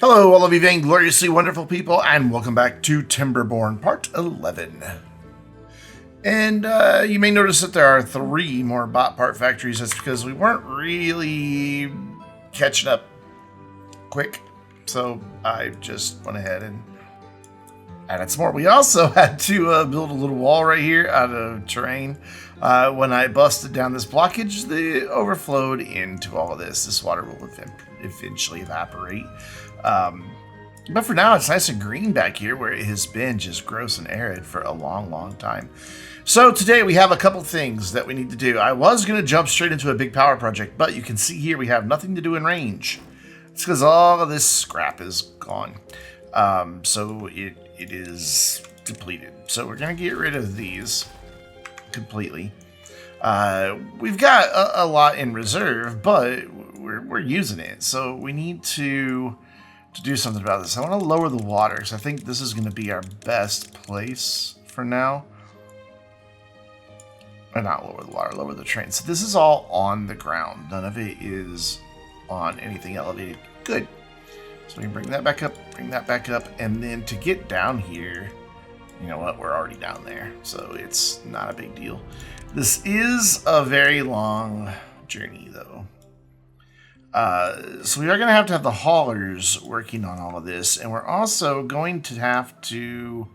Hello, all of you vaingloriously wonderful people, and welcome back to Timberborn Part 11. And you may notice that there are 3 more bot part factories. That's because we weren't really catching up quick. So I just went ahead and added some more. We also had to build a little wall right here out of terrain. When I busted down this blockage, they overflowed into all of this. This water will eventually evaporate. But for now, it's nice and green back here where it has been just gross and arid for a long time. So today we have a couple things that we need to do. I was going to jump straight into a big power project, but you can see here we have nothing to do in range. It's because all of this scrap is gone. So it is depleted. So we're going to get rid of these completely. We've got a lot in reserve, but we're using it. So we need to do something about this. I want to lower the water, so I think this is going to be our best place for now. Or not lower the water, lower the train. So this is all on the ground. None of it is on anything elevated. Good. So we can bring that back up, and then to get down here, you know what, we're already down there, so it's not a big deal. This is a very long journey, though. So we are going to have the haulers working on all of this, and we're also going to have to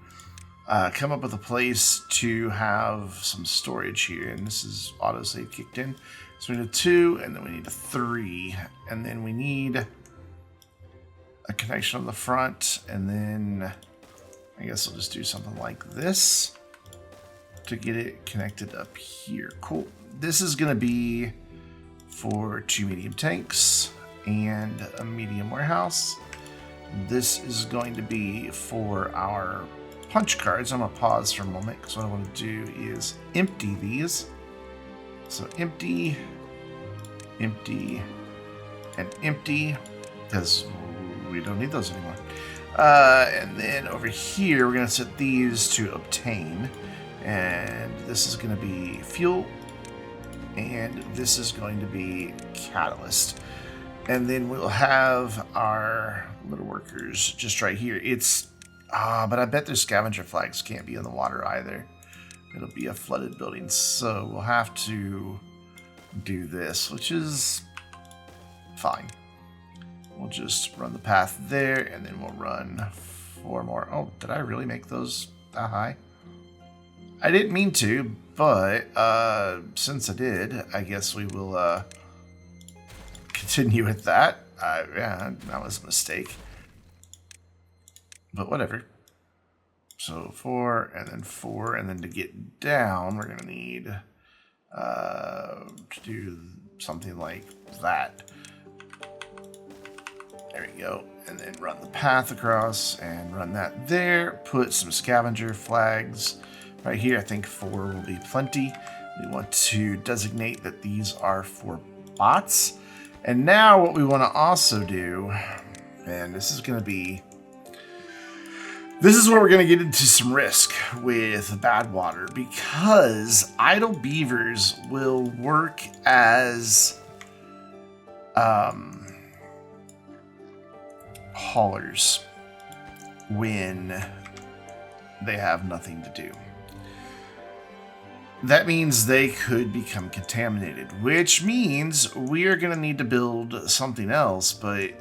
come up with a place to have some storage here, and this is autosave kicked in. So we need a 2, and then we need a 3, and then we need a connection on the front, and then I guess I'll just do something like this to get it connected up here. Cool. This is going to be for 2 medium tanks and a medium warehouse. This is going to be for our punch cards. I'm going to pause for a moment because what I want to do is empty these. So empty, empty, and empty, because we don't need those anymore. And then over here, we're going to set these to obtain. And this is going to be fuel. And this is going to be catalyst. And then we'll have our little workers just right here. But I bet their scavenger flags can't be in the water either. It'll be a flooded building. So we'll have to do this, which is fine. We'll just run the path there, and then we'll run 4 more. Oh, did I really make those that high? I didn't mean to, but since I did, I guess we will continue with that. Yeah, that was a mistake. But whatever. So 4, and then 4, and then to get down, we're going to need to do something like that. There we go. And then run the path across and run that there. Put some scavenger flags right here. I think 4 will be plenty. We want to designate that these are for bots. And now what we want to also do, and this is where we're going to get into some risk with Badwater, because idle beavers will work as haulers when they have nothing to do. That means they could become contaminated, which means we are going to need to build something else, but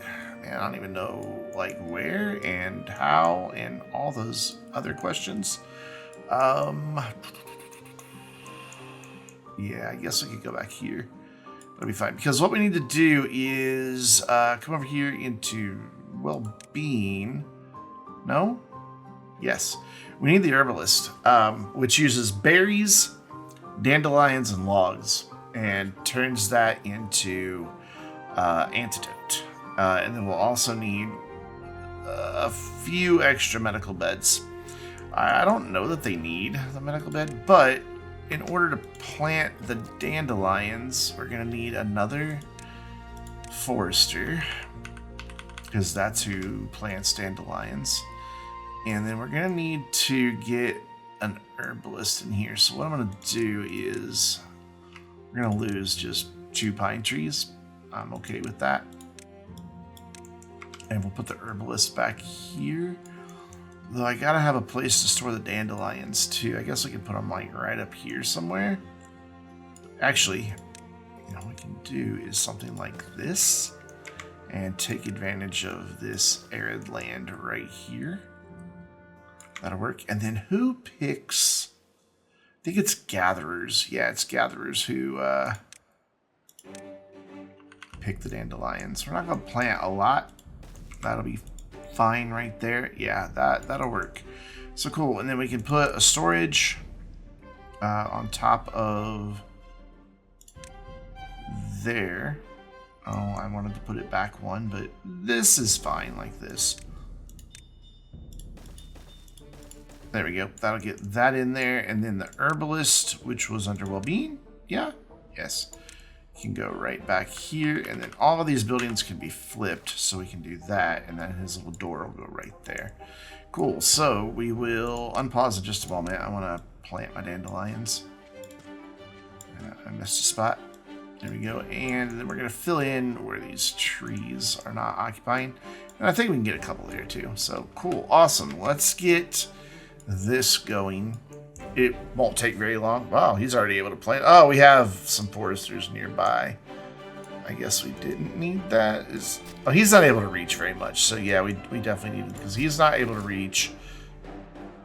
man, I don't even know like where and how and all those other questions. Yeah, I guess we could go back here. That'll be fine, because what we need to do is come over here into well-being. No? Yes. We need the herbalist, which uses berries, dandelions, and logs, and turns that into antidote. And then we'll also need a few extra medical beds. I don't know that they need the medical bed, but in order to plant the dandelions, we're going to need another forester, because that's who plants dandelions. And then we're going to need to get an herbalist in here. So what I'm going to do is we're going to lose just 2 pine trees. I'm okay with that. And we'll put the herbalist back here. Though I gotta have a place to store the dandelions too. I guess we can put them like right up here somewhere. Actually, you know what we can do is something like this. And take advantage of this arid land right here. That'll work. And then who picks... I think it's gatherers. Yeah, it's gatherers who pick the dandelions. We're not going to plant a lot. That'll be fine right there. Yeah, that'll work. So cool. And then we can put a storage on top of there. Oh, I wanted to put it back one, but this is fine like this. There we go. That'll get that in there. And then the herbalist, which was under well-being. Yeah. Yes. Can go right back here. And then all of these buildings can be flipped. So we can do that. And then his little door will go right there. Cool. So we will unpause in just a moment. I want to plant my dandelions. I missed a spot. There we go. And then we're going to fill in where these trees are not occupying. And I think we can get a couple there too. So cool. Awesome. Let's get this going. It won't take very long. Wow, he's already able to plant. Oh, we have some foresters nearby. I guess we didn't need that. Oh, he's not able to reach very much. So yeah, we definitely needed, because he's not able to reach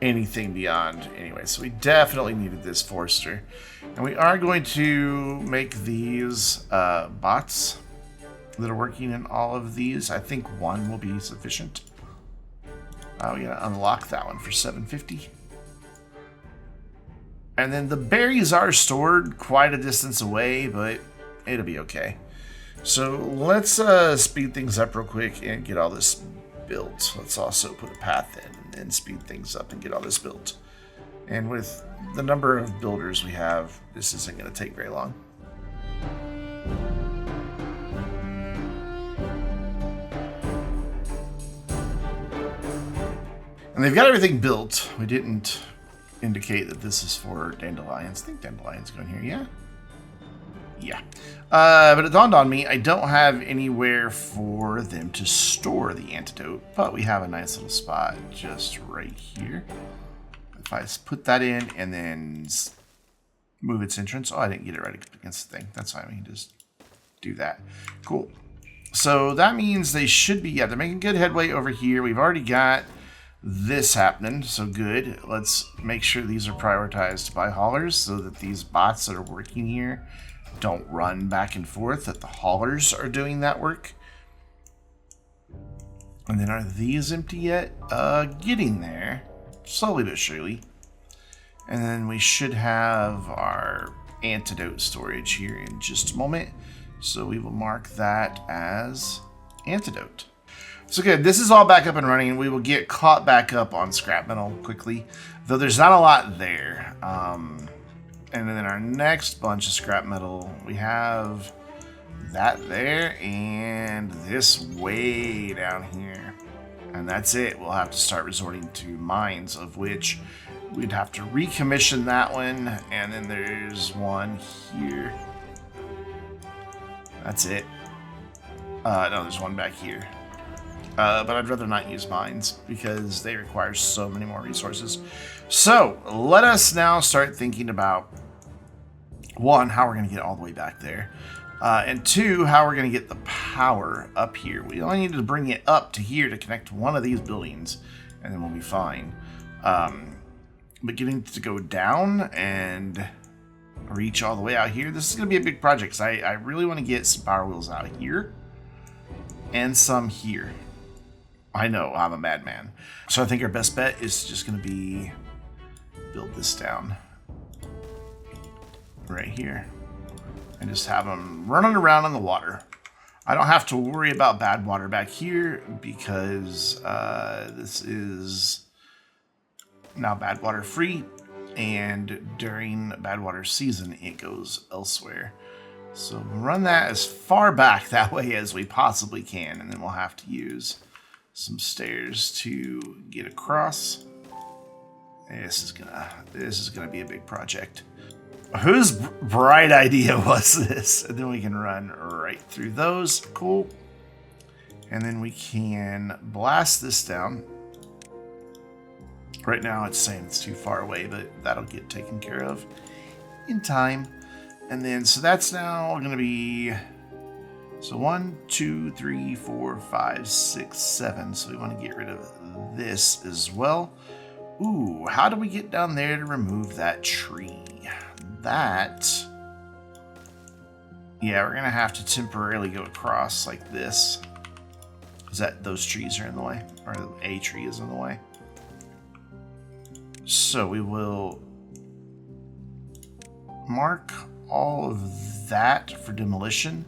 anything beyond anyway. So we definitely needed this forester. And we are going to make these bots that are working in all of these. I think one will be sufficient. We gotta unlock that one for 750. And then the berries are stored quite a distance away, but it'll be okay. So let's speed things up real quick and get all this built. Let's also put a path in and then speed things up and get all this built. And with the number of builders we have, this isn't going to take very long. And they've got everything built. We didn't indicate that this is for dandelions. I think dandelions go in here, yeah? Yeah. But it dawned on me, I don't have anywhere for them to store the antidote, but we have a nice little spot just right here. If I put that in and then move its entrance. Oh, I didn't get it right against the thing. That's fine. We can just do that. Cool. So that means they should be, yeah, they're making good headway over here. We've already got this happening, so good. Let's make sure these are prioritized by haulers so that these bots that are working here don't run back and forth, that the haulers are doing that work. And then are these empty yet? Getting there. Slowly but surely. And then we should have our antidote storage here in just a moment. So we will mark that as antidote. So good, this is all back up and running. We will get caught back up on scrap metal quickly, though there's not a lot there. And then our next bunch of scrap metal, we have that there and this way down here. And that's it. We'll have to start resorting to mines, of which we'd have to recommission that one. And then there's one here. That's it. No, there's one back here. But I'd rather not use mines because they require so many more resources. So let us now start thinking about, one, how we're going to get all the way back there. And two, how we're going to get the power up here. We only need to bring it up to here to connect one of these buildings, and then we'll be fine. But getting to go down and reach all the way out here, this is going to be a big project. So I really want to get some power wheels out here and some here. I know, I'm a madman. So I think our best bet is just going to be build this down right here and just have them running around in the water. I don't have to worry about Badwater back here because this is now Badwater free, and during Badwater season it goes elsewhere. So we'll run that as far back that way as we possibly can, and then we'll have to use some stairs to get across. This is gonna be a big project. Whose bright idea was this? And then we can run right through those. Cool. And then we can blast this down. Right now it's saying it's too far away, but that'll get taken care of in time. And then, so that's now going to be, so 1, 2, 3, 4, 5, 6, 7. So we want to get rid of this as well. Ooh, how do we get down there to remove that tree? That, yeah, we're going to have to temporarily go across like this. Is that those trees are in the way? Or a tree is in the way? So we will mark all of that for demolition.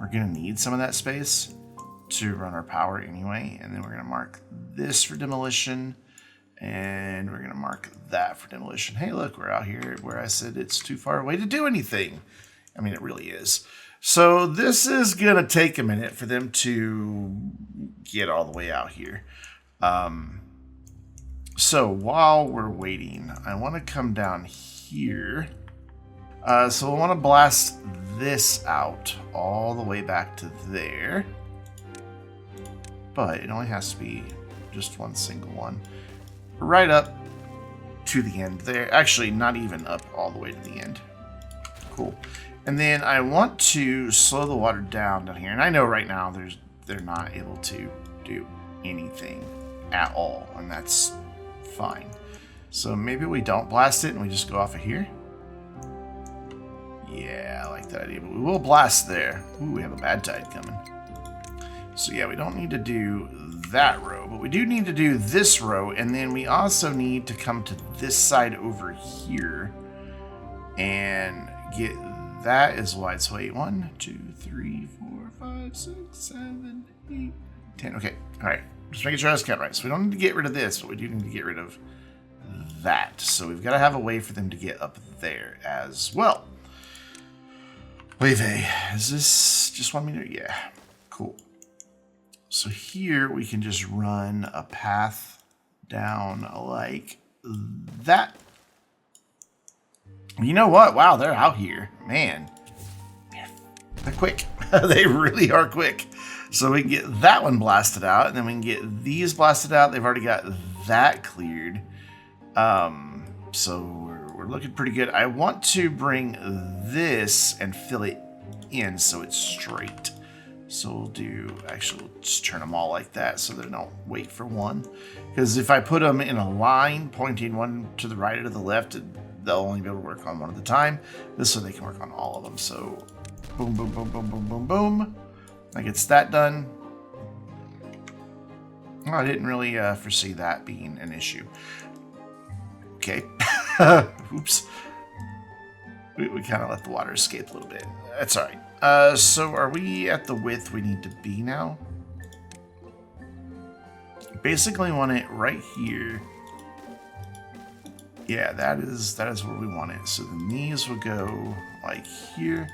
We're going to need some of that space to run our power anyway. And then we're going to mark this for demolition. And we're going to mark that for demolition. Hey, look, we're out here where I said it's too far away to do anything. I mean, it really is. So this is going to take a minute for them to get all the way out here. So while we're waiting, I want to come down here. So we'll want to blast this out all the way back to there. But it only has to be just one single one. Right up to the end there. Actually, not even up all the way to the end. Cool. And then I want to slow the water down here. And I know right now they're not able to do anything at all. And that's fine. So maybe we don't blast it and we just go off of here. Yeah, I like that idea. But we will blast there. Ooh, we have a bad tide coming. So yeah, we don't need to do that row, but we do need to do this row, and then we also need to come to this side over here and get that as wide. So wait, 1, 2, 3, 4, 5, 6, 7, 8, 10. Okay, all right. Just making sure I was counting right. So we don't need to get rid of this, but we do need to get rid of that. So we've got to have a way for them to get up there as well. Wave A. Is this just 1 meter? Yeah. Cool. So here we can just run a path down like that. You know what? Wow, they're out here. Man, they're quick. They really are quick. So we can get that one blasted out, and then we can get these blasted out. They've already got that cleared. So we're looking pretty good. I want to bring this and fill it in so it's straight. So we'll do, actually, we'll just turn them all like that so they don't wait for one. Because if I put them in a line, pointing one to the right or to the left, they'll only be able to work on one at a time. This way they can work on all of them. So boom, boom, boom, boom, boom, boom, boom. That gets that done. Oh, I didn't really foresee that being an issue. Okay. Oops. We kind of let the water escape a little bit. That's all right. So are we at the width we need to be now? Basically want it right here. Yeah, that is where we want it. So then these will go like here.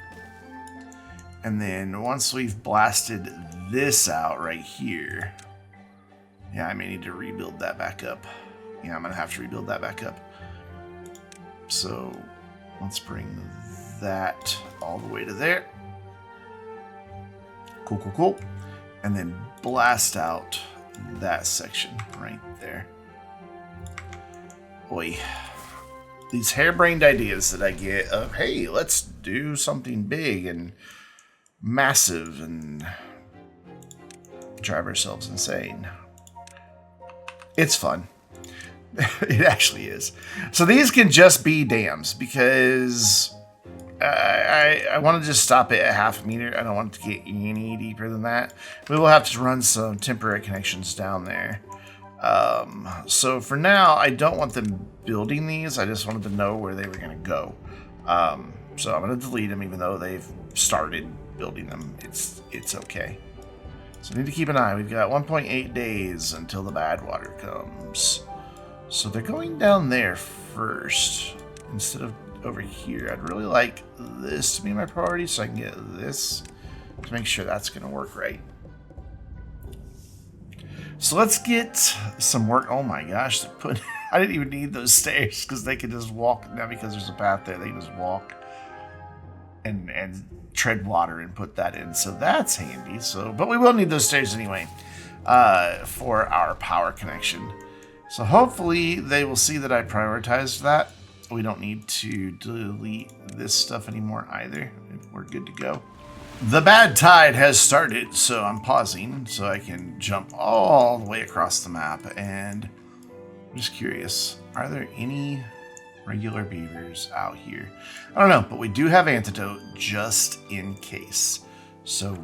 And then once we've blasted this out right here, yeah, I may need to rebuild that back up. Yeah, I'm gonna have to rebuild that back up. So let's bring that all the way to there. Cool, cool, cool. And then blast out that section right there. Boy, these harebrained ideas that I get of, hey, let's do something big and massive and drive ourselves insane. It's fun. It actually is. So these can just be dams because I want to just stop it at 0.5 meter. I don't want it to get any deeper than that. We will have to run some temporary connections down there. So for now, I don't want them building these. I just wanted to know where they were going to go. So I'm going to delete them even though they've started building them. It's okay. So I need to keep an eye. We've got 1.8 days until the Badwater comes. So they're going down there first instead of over here. I'd really like this to be my priority so I can get this to make sure that's going to work right. So let's get some work. Oh my gosh, I didn't even need those stairs because they can just walk now because there's a path there. They can just walk. and tread water and put that in. So that's handy. So, but we will need those stairs anyway for our power connection. So hopefully they will see that I prioritized that. We don't need to delete this stuff anymore either. We're good to go. The bad tide has started, so I'm pausing so I can jump all the way across the map. And I'm just curious, are there any regular beavers out here? I don't know, but we do have antidote just in case. So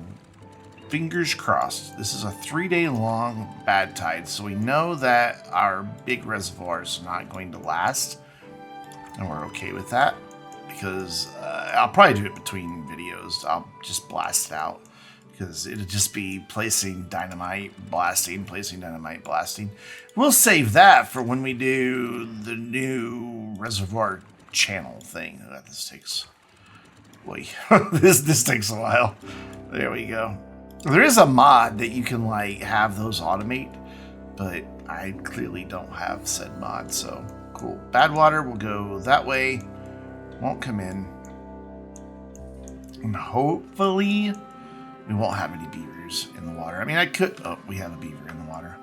fingers crossed. This is a 3-day long bad tide, so we know that our big reservoir is not going to last, and we're okay with that because I'll probably do it between videos. I'll just blast it out because it'll just be placing dynamite, blasting, placing dynamite, blasting. We'll save that for when we do the new reservoir channel thing. This takes, boy, this takes a while. There we go. There is a mod that you can like have those automate, but I clearly don't have said mod, so cool. Badwater will go that way, won't come in, and hopefully we won't have any beavers in the water. I mean, I could. Oh, we have a beaver in the water.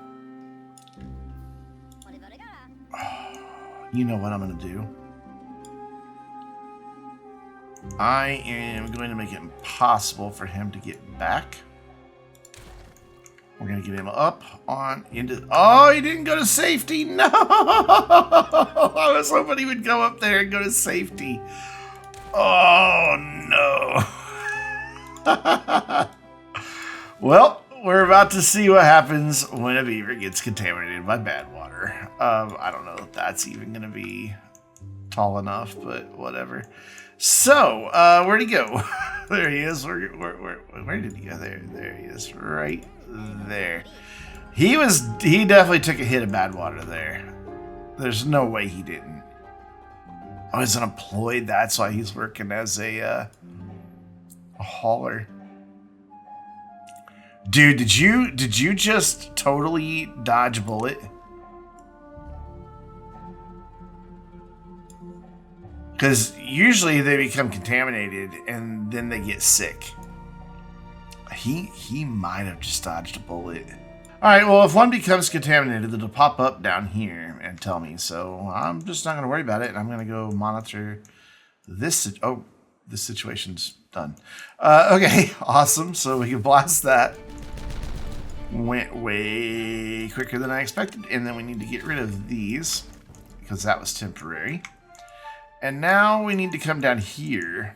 Oh, you know what I'm gonna do? I am going to make it impossible for him to get back. We're going to get him up on into... Oh, he didn't go to safety. No! I was hoping he would go up there and go to safety. Oh, no. Well, we're about to see what happens when a beaver gets contaminated by bad water. I don't know if that's even going to be tall enough, but whatever. So, where'd he go? There he is. Where did he go? There he is. Right there. He definitely took a hit of bad water there. There's no way he didn't. Oh, he's unemployed. That's why he's working as a hauler. Dude, did you just totally dodge a bullet? Because usually they become contaminated and then they get sick. He might have just dodged a bullet. Alright, well, if one becomes contaminated, it'll pop up down here and tell me. So I'm just not going to worry about it. And I'm going to go monitor this. Oh, this situation's done. Okay, awesome. So we can blast that. Went way quicker than I expected. And then we need to get rid of these because that was temporary. And now we need to come down here,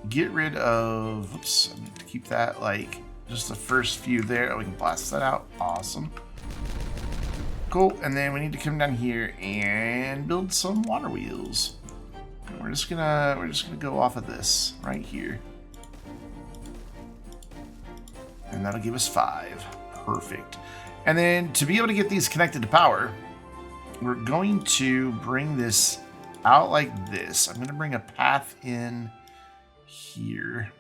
get rid of, oops, I need to keep that like just the first few there. Oh, we can blast that out. Awesome. Cool. And then we need to come down here and build some water wheels. And we're just gonna go off of this right here. And that'll give us 5. Perfect. And then to be able to get these connected to power, we're going to bring this out like this. I'm going to bring a path in here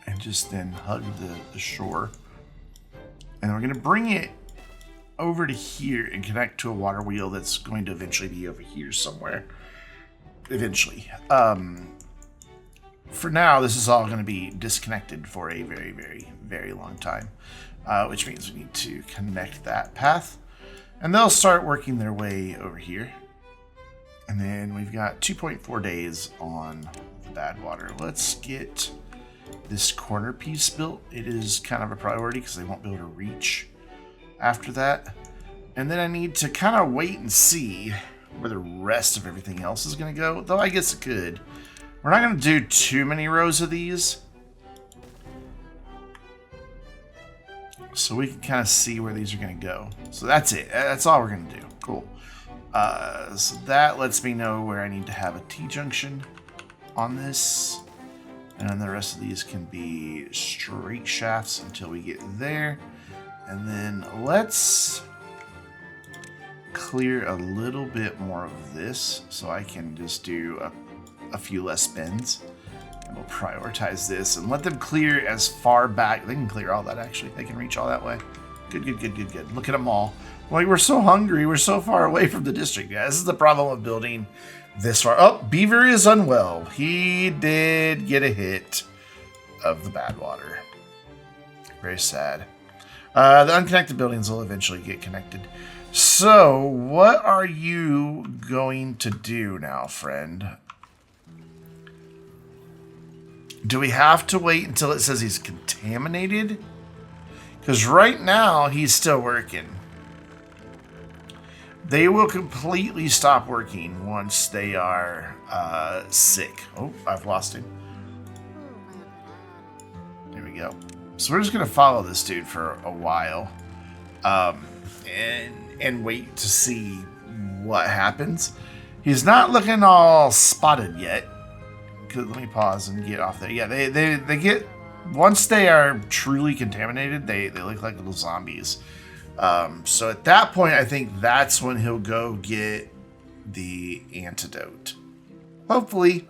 and just then hug the shore. And we're going to bring it over to here and connect to a water wheel that's going to eventually be over here somewhere. Eventually. For now, this is all going to be disconnected for a very, very, very long time, which means we need to connect that path. And they'll start working their way over here. And then we've got 2.4 days on the bad water. Let's get this corner piece built. It is kind of a priority because they won't be able to reach after that. And then I need to kind of wait and see where the rest of everything else is going to go. Though I guess it could. We're not going to do too many rows of these. So we can kind of see where these are going to go. So that's it. That's all we're going to do. Cool. So that lets me know where I need to have a T-junction on this. And then the rest of these can be straight shafts until we get there. And then let's clear a little bit more of this so I can just do a few less spins. And we'll prioritize this and let them clear as far back. They can clear all that, actually. They can reach all that way. Good, good, good, good, good. Look at them all. Like, we're so hungry. We're so far away from the district. Yeah, this is the problem of building this far. Oh, Beaver is unwell. He did get a hit of the Badwater. Very sad. The unconnected buildings will eventually get connected. So, what are you going to do now, friend? Do we have to wait until it says he's contaminated? Because right now, he's still working. They will completely stop working once they are sick. Oh, I've lost him. There we go. So we're just going to follow this dude for a while. And wait to see what happens. He's not looking all spotted yet. Let me pause and get off there. Yeah, they get... Once they are truly contaminated, they look like little zombies. So at that point, I think that's when he'll go get the antidote. Hopefully.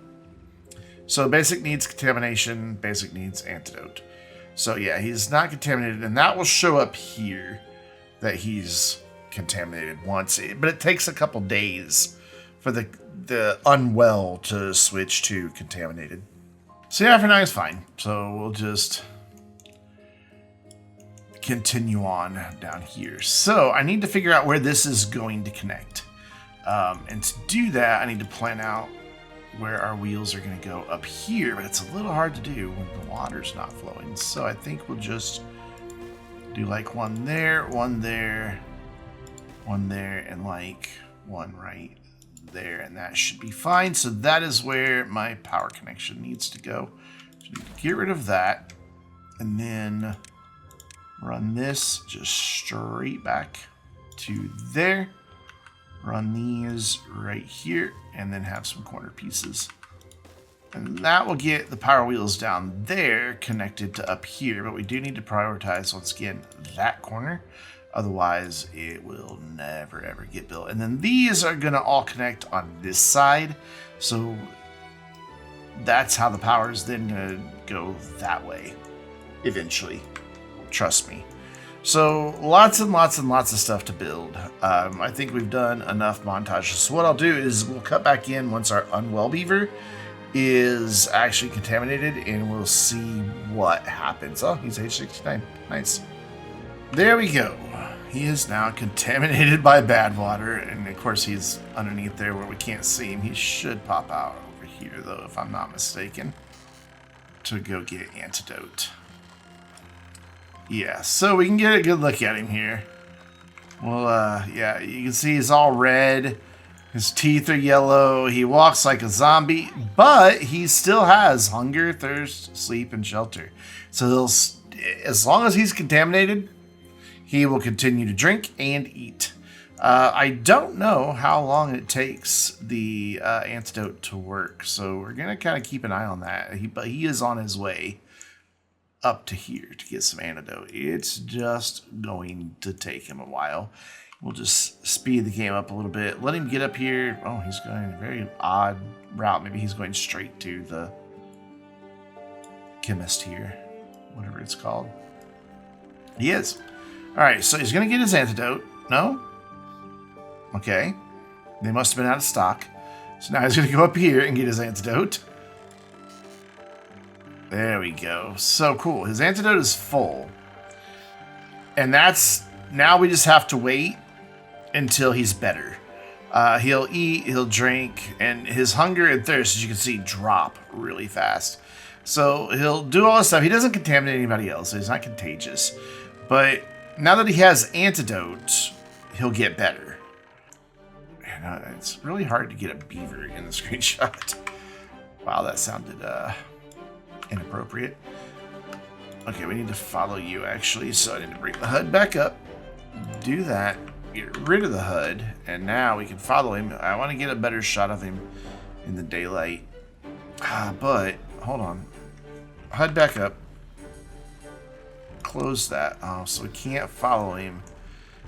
So basic needs contamination, basic needs antidote. So yeah, he's not contaminated, and that will show up here that he's contaminated once. But it takes a couple days for the unwell to switch to contaminated. So yeah, for now he's fine. So we'll just continue on down here. So I need to figure out where this is going to connect. And to do that, I need to plan out where our wheels are going to go up here. But it's a little hard to do when the water's not flowing. So I think we'll just do like one there, one there, one there, and like one right there. And that should be fine. So that is where my power connection needs to go. So I need to get rid of that. And then run this just straight back to there. Run these right here, and then have some corner pieces. And that will get the power wheels down there connected to up here, but we do need to prioritize, once again, that corner. Otherwise, it will never, ever get built. And then these are going to all connect on this side, so that's how the power is then going to go that way, eventually. Trust me. So lots and lots and lots of stuff to build. I think we've done enough montages. So what I'll do is we'll cut back in once our unwell beaver is actually contaminated, and we'll see what happens. Oh, he's age 69. Nice. There we go. He is now contaminated by Badwater, and of course he's underneath there where we can't see him. He should pop out over here, though, if I'm not mistaken, to go get antidote. Yeah, so we can get a good look at him here. Well, yeah, you can see he's all red. His teeth are yellow. He walks like a zombie, but he still has hunger, thirst, sleep, and shelter. So he'll, as long as he's contaminated, he will continue to drink and eat. I don't know how long it takes the antidote to work, so we're going to kind of keep an eye on that. But he is on his way up to here to get some antidote. It's just going to take him a while. We'll just speed the game up a little bit. Let him get up here. Oh, he's going a very odd route. Maybe he's going straight to the chemist here, whatever it's called. He is. All right, so he's going to get his antidote. No? Okay. They must have been out of stock. So now he's going to go up here and get his antidote. There we go. So cool. His antidote is full. And that's... Now we just have to wait until he's better. He'll eat, he'll drink, and his hunger and thirst, as you can see, drop really fast. So he'll do all this stuff. He doesn't contaminate anybody else. So he's not contagious. But now that he has antidote, he'll get better. And, it's really hard to get a beaver in the screenshot. Wow, that sounded... inappropriate. Okay, we need to follow you, actually, so I need to bring the HUD back up. Do that. Get rid of the HUD, and now we can follow him. I want to get a better shot of him in the daylight. But, hold on. HUD back up. Close that. Oh, so we can't follow him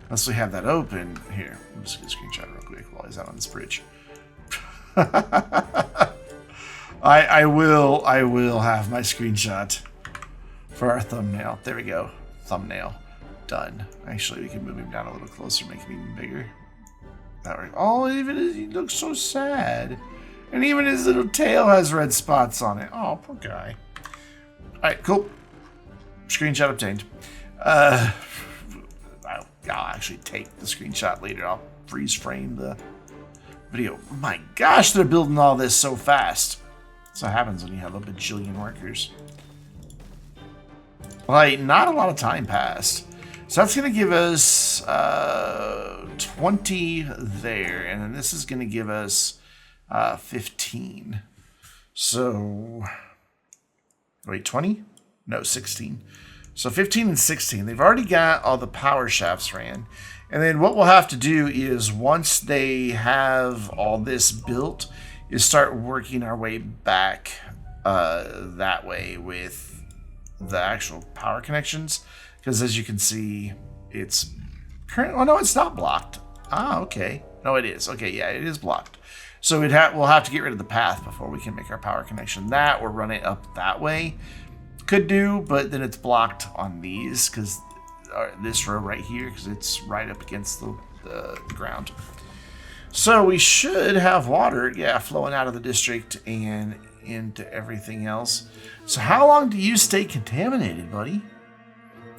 unless we have that open. Here, I'm just going to screenshot real quick while he's out on this bridge. I will have my screenshot for our thumbnail. There we go. Thumbnail. Done. Actually, we can move him down a little closer, make him even bigger. That right. Oh, even he looks so sad. And even his little tail has red spots on it. Oh, poor guy. Alright, cool. Screenshot obtained. I'll actually take the screenshot later. I'll freeze frame the video. Oh my gosh, they're building all this so fast. That's what happens when you have a bajillion workers. Like, not a lot of time passed. So that's going to give us 20 there. And then this is going to give us 15. So, wait, 20? No, 16. So 15 and 16. They've already got all the power shafts ran. And then what we'll have to do is once they have all this built is start working our way back that way with the actual power connections. Because as you can see, it's current. Oh no, it's not blocked. Ah, okay. No, it is. Okay, yeah, it is blocked. So we'll have to get rid of the path before we can make our power connection. That or run it up that way. Could do, but then it's blocked on these because this row right here because it's right up against the ground. So we should have water, yeah, flowing out of the district and into everything else. So how long do you stay contaminated, buddy?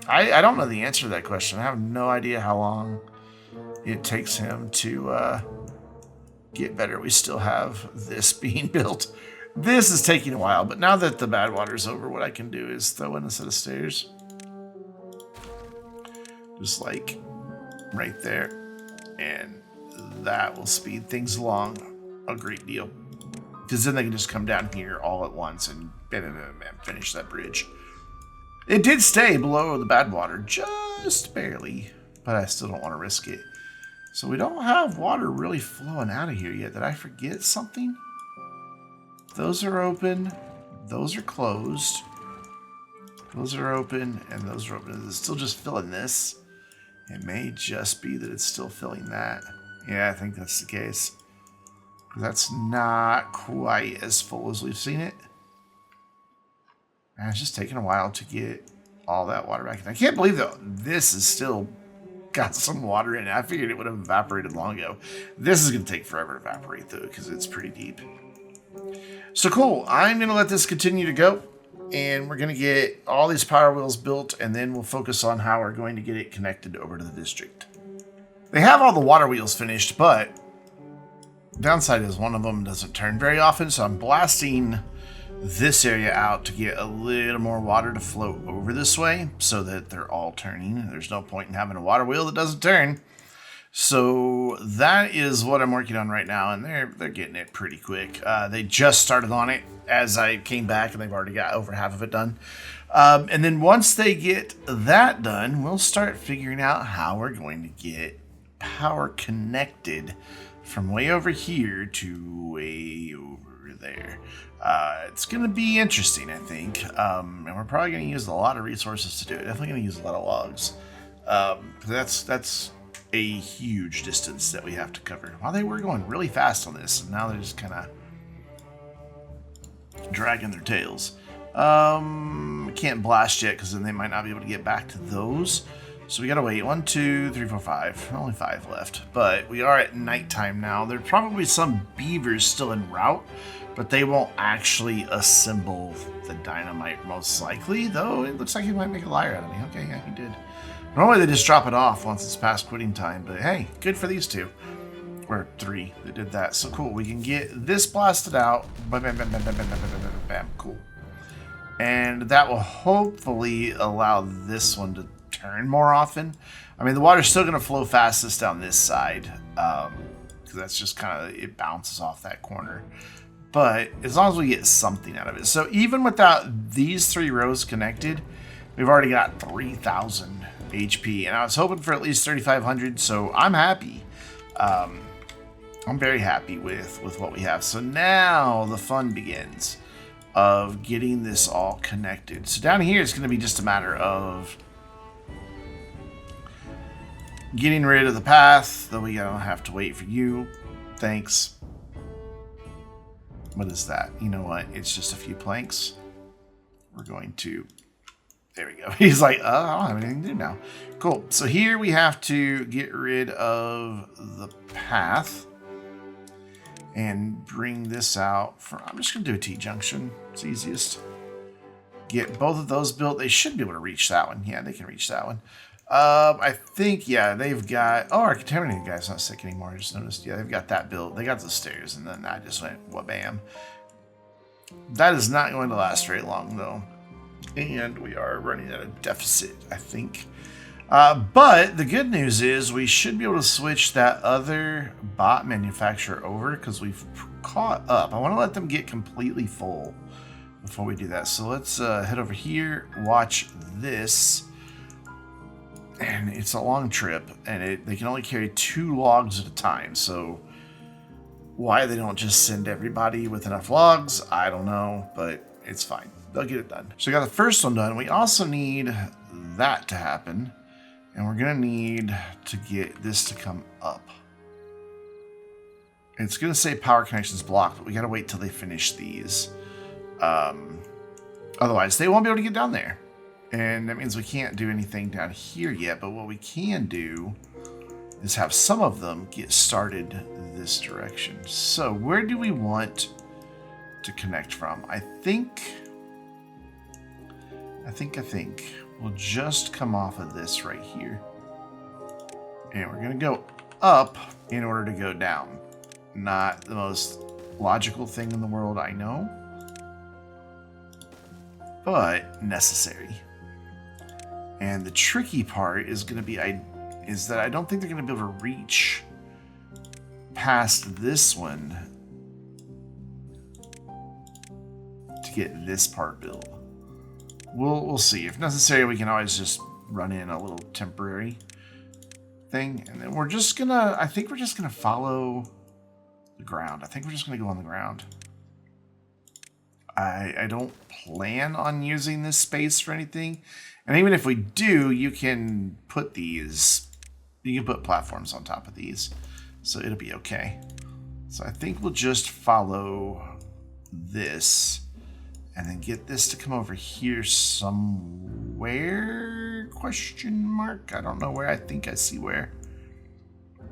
I don't know the answer to that question. I have no idea how long it takes him to get better. We still have this being built. This is taking a while, but now that the Badwater's over, what I can do is throw in a set of stairs. Just like right there. And that will speed things along a great deal. Because then they can just come down here all at once and finish that bridge. It did stay below the Badwater, just barely, but I still don't want to risk it. So we don't have water really flowing out of here yet. Did I forget something? Those are open. Those are closed. Those are open, and those are open. Is it still just filling this? It may just be that it's still filling that. Yeah, I think that's the case. That's not quite as full as we've seen it. And it's just taking a while to get all that water back in. I can't believe though this is still got some water in it. I figured it would have evaporated long ago. This is going to take forever to evaporate though because it's pretty deep. So cool. I'm going to let this continue to go. And we're going to get all these power wheels built. And then we'll focus on how we're going to get it connected over to the district. They have all the water wheels finished. But downside is one of them doesn't turn very often. So I'm blasting this area out to get a little more water to flow over this way. So that they're all turning. There's no point in having a water wheel that doesn't turn. So that is what I'm working on right now, and they're getting it pretty quick. They just started on it as I came back, and they've already got over half of it done. And then once they get that done, we'll start figuring out how we're going to get power connected from way over here to way over there. It's going to be interesting, I think, and we're probably going to use a lot of resources to do it. Definitely going to use a lot of logs. That's a huge distance that we have to cover. While they were going really fast on this, and now they're just kind of dragging their tails. Can't blast yet because then they might not be able to get back to those. So we gotta wait. 1, 2, 3, 4, 5. Only 5 left. But we are at nighttime now. There's probably some beavers still en route, but they won't actually assemble the dynamite most likely. Though it looks like he might make a liar out of me. Okay, yeah, he did. Normally they just drop it off once it's past quitting time, but hey, good for these 2. Or 3 that did that. So cool, we can get this blasted out. Bam, bam, bam, bam, bam, bam, bam, bam, bam. Cool. And that will hopefully allow this one to turn more often. I mean, the water's still going to flow fastest down this side. Because that's just kind of, it bounces off that corner. But as long as we get something out of it. So even without these 3 rows connected, we've already got 3,000 HP, and I was hoping for at least 3,500, so I'm happy. I'm very happy with what we have. So now the fun begins of getting this all connected. So down here it's going to be just a matter of getting rid of the path, though we don't have to wait for you. Thanks. What is that? You know what? It's just a few planks. We're going to There we go. He's like, I don't have anything to do now. Cool. So here we have to get rid of the path and bring this out. I'm just going to do a T-junction. It's easiest. Get both of those built. They should be able to reach that one. Yeah, they can reach that one. I think, yeah, they've got... Oh, our contaminated guy's not sick anymore. I just noticed. Yeah, they've got that built. They got the stairs, and then I just went, wha-bam. That is not going to last very long, though. And we are running at a deficit, I think. But the good news is we should be able to switch that other bot manufacturer over because we've caught up. I want to let them get completely full before we do that. So let's head over here, watch this. And it's a long trip, and they can only carry 2 logs at a time. So why they don't just send everybody with enough logs, I don't know, but it's fine. They'll get it done. So we got the first one done. We also need that to happen. And we're going to need to get this to come up. It's going to say power connections blocked, but we got to wait till they finish these. Otherwise, they won't be able to get down there. And that means we can't do anything down here yet. But what we can do is have some of them get started this direction. So where do we want to connect from? I think we'll just come off of this right here. And we're going to go up in order to go down. Not the most logical thing in the world, I know. But necessary. And the tricky part is going to be is that I don't think they're going to be able to reach past this one to get this part built. We'll see. If necessary, we can always just run in a little temporary thing. And then we're just going to... I think we're just going to follow the ground. I think we're just going to go on the ground. I don't plan on using this space for anything. And even if we do, you can put these... You can put platforms on top of these. So it'll be okay. So I think we'll just follow this. And then get this to come over here somewhere? Question mark? I don't know where. I think I see where.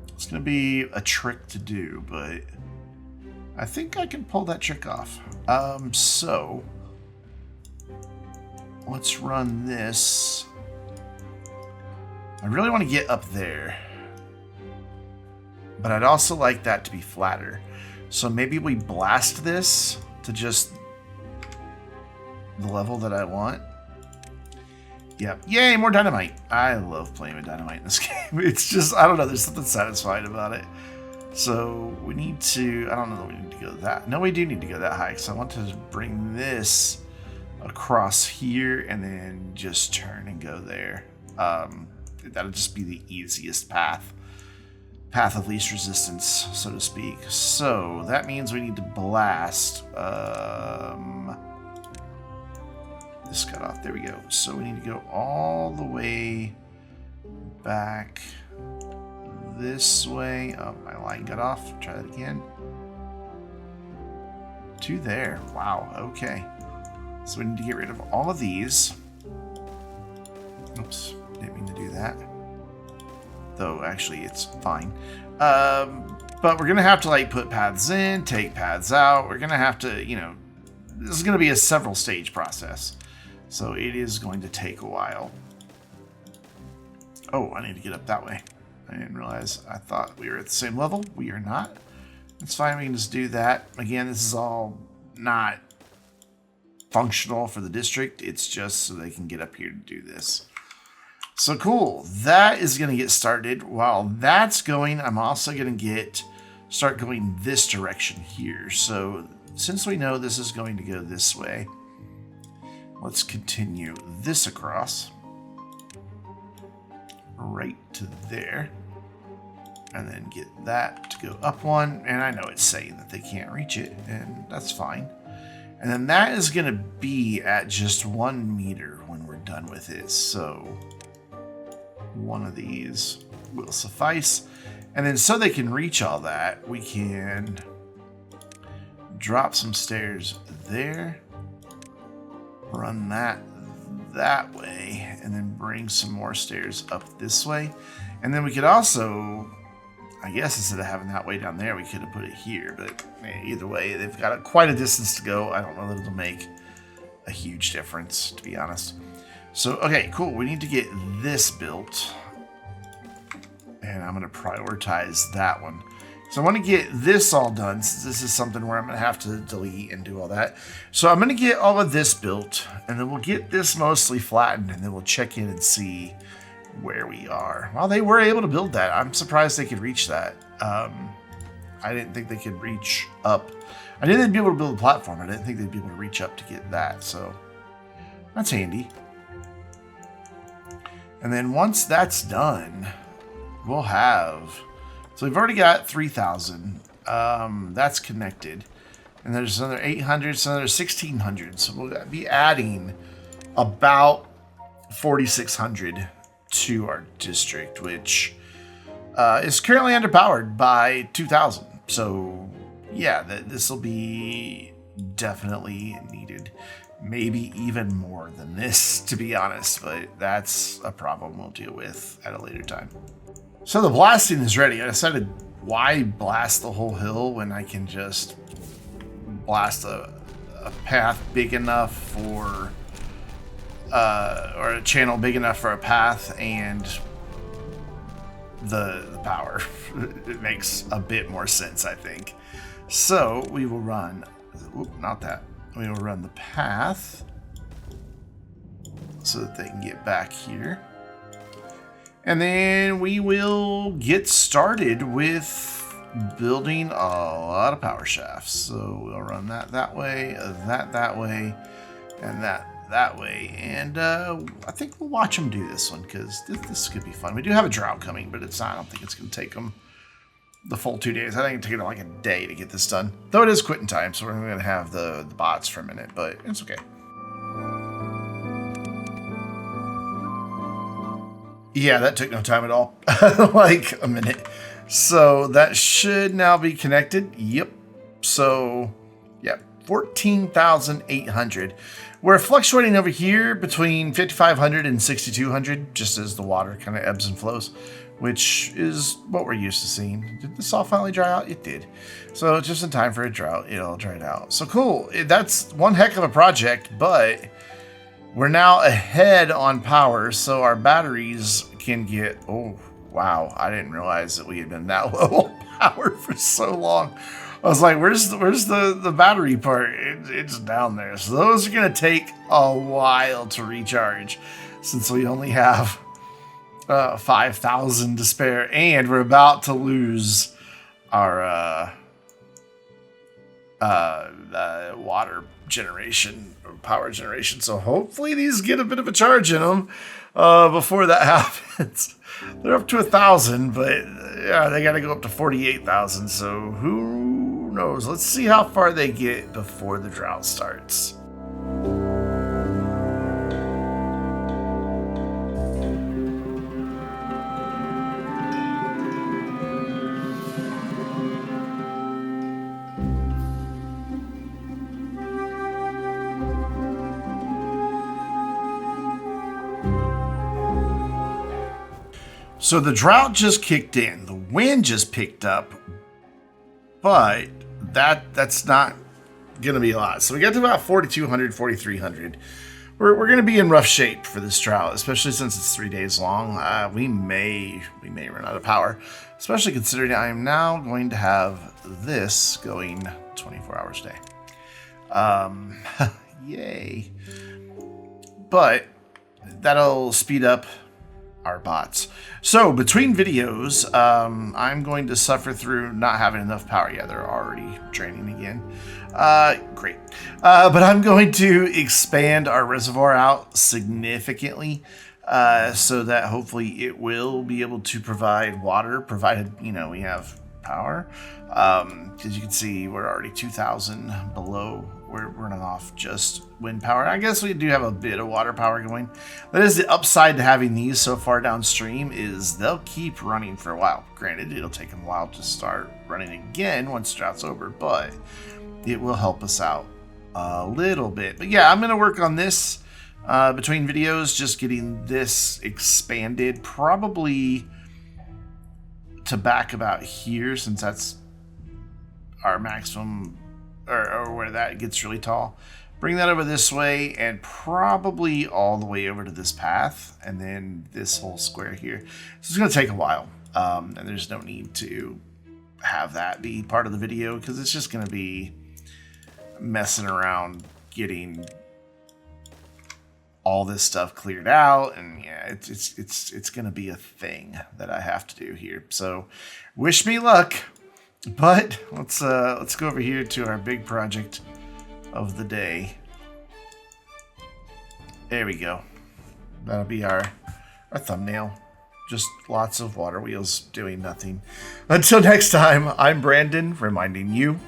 It's going to be a trick to do, but I think I can pull that trick off. So let's run this. I really want to get up there, but I'd also like that to be flatter. So maybe we blast this to just the level that I want. Yep. Yay, more dynamite. I love playing with dynamite in this game. It's just, I don't know, there's something satisfying about it. So we need to, I don't know that we need to go that. No, we do need to go that high because I want to bring this across here and then just turn and go there. That'll just be the easiest path. Path of least resistance, so to speak. So that means we need to blast this cut off. There we go. So we need to go all the way back this way. Oh, my line got off. Try that again. To there. Wow. Okay. So we need to get rid of all of these. Oops. Didn't mean to do that. Though, actually, it's fine. But we're going to have to, like, put paths in, take paths out. We're going to have to, you know, this is going to be a several stage process. So it is going to take a while. Oh, I need to get up that way. I didn't realize. I thought we were at the same level. We are not. It's fine. We can just do that. Again, this is all not functional for the district. It's just so they can get up here to do this. So cool. That is going to get started. While that's going, I'm also going to start going this direction here. So since we know this is going to go this way, let's continue this across right to there. And then get that to go up one. And I know it's saying that they can't reach it, and that's fine. And then that is going to be at just 1 meter when we're done with it. So one of these will suffice. And then so they can reach all that, we can drop some stairs there. Run that way. and then bring some more stairs up this way. And then we could also, I guess instead of having that way down there, we could have put it here. But either way, they've got quite a distance to go. I don't know that it'll make a huge difference, to be honest. So, okay, cool. We need to get this built. And I'm going to prioritize that one. So I want to get this all done, since this is something where I'm going to have to delete and do all that. So I'm going to get all of this built, and then we'll get this mostly flattened, and then we'll check in and see where we are. Well, they were able to build that. I'm surprised they could reach that. I didn't think they could reach up. I knew they'd be able to build a platform. I didn't think they'd be able to reach up to get that, so that's handy. And then once that's done, we'll have... So we've already got 3,000. That's connected. And there's another 800, so another 1,600. So we'll be adding about 4,600 to our district, which is currently underpowered by 2,000. So yeah, this will be definitely needed. Maybe even more than this, to be honest. But that's a problem we'll deal with at a later time. So the blasting is ready. I decided, why blast the whole hill when I can just blast a path big enough for, or a channel big enough for a path and the power. It makes a bit more sense, I think. So we will run, not that. We will run the path so that they can get back here. And then we will get started with building a lot of power shafts. So we'll run that way, that way, and that way. And I think we'll watch them do this one, because this could be fun. We do have a drought coming, but I don't think it's going to take them the full 2 days. I think it'll take them like a day to get this done. Though it is quitting time, so we're going to have the bots for a minute, but it's okay. Yeah, that took no time at all. Like a minute. So that should now be connected. Yep. So, yeah, 14,800. We're fluctuating over here between 5,500 and 6,200, just as the water kind of ebbs and flows, which is what we're used to seeing. Did this all finally dry out? It did. So just in time for a drought, it all dried out. So cool. That's one heck of a project, but we're now ahead on power, so our batteries can get... Oh, wow. I didn't realize that we had been that low on power for so long. I was like, where's the battery part? It's down there. So those are going to take a while to recharge, since we only have 5,000 to spare, and we're about to lose our water generation or power generation. So hopefully these get a bit of a charge in them before that happens. They're up to 1,000, but yeah, they got to go up to 48,000. So who knows? Let's see how far they get before the drought starts. So the drought just kicked in, the wind just picked up, but that's not going to be a lot. So we got to about 4,200, 4,300. We're going to be in rough shape for this drought, especially since it's 3 days long. We may run out of power, especially considering I am now going to have this going 24 hours a day. Yay. But that'll speed up our bots. So between videos, I'm going to suffer through not having enough power. Yeah, they're already draining again. Great. But I'm going to expand our reservoir out significantly so that hopefully it will be able to provide water, provided, we have power. As you can see, we're already 2,000 below. We're running off just wind power. I guess we do have a bit of water power going. That is the upside to having these so far downstream, is they'll keep running for a while. Granted, it'll take them a while to start running again once the drought's over, but it will help us out a little bit. But yeah, I'm going to work on this between videos, just getting this expanded, probably to back about here, since that's our maximum, or where that gets really tall. Bring that over this way, and probably all the way over to this path, and then this whole square here. So it's going to take a while, and there's no need to have that be part of the video, because it's just going to be messing around getting all this stuff cleared out, and yeah, it's going to be a thing that I have to do here. So wish me luck, but let's go over here to our big project of the day. There we go. That'll be our thumbnail. Just lots of water wheels doing nothing. Until next time, I'm Brandon, reminding you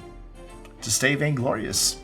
to stay vainglorious.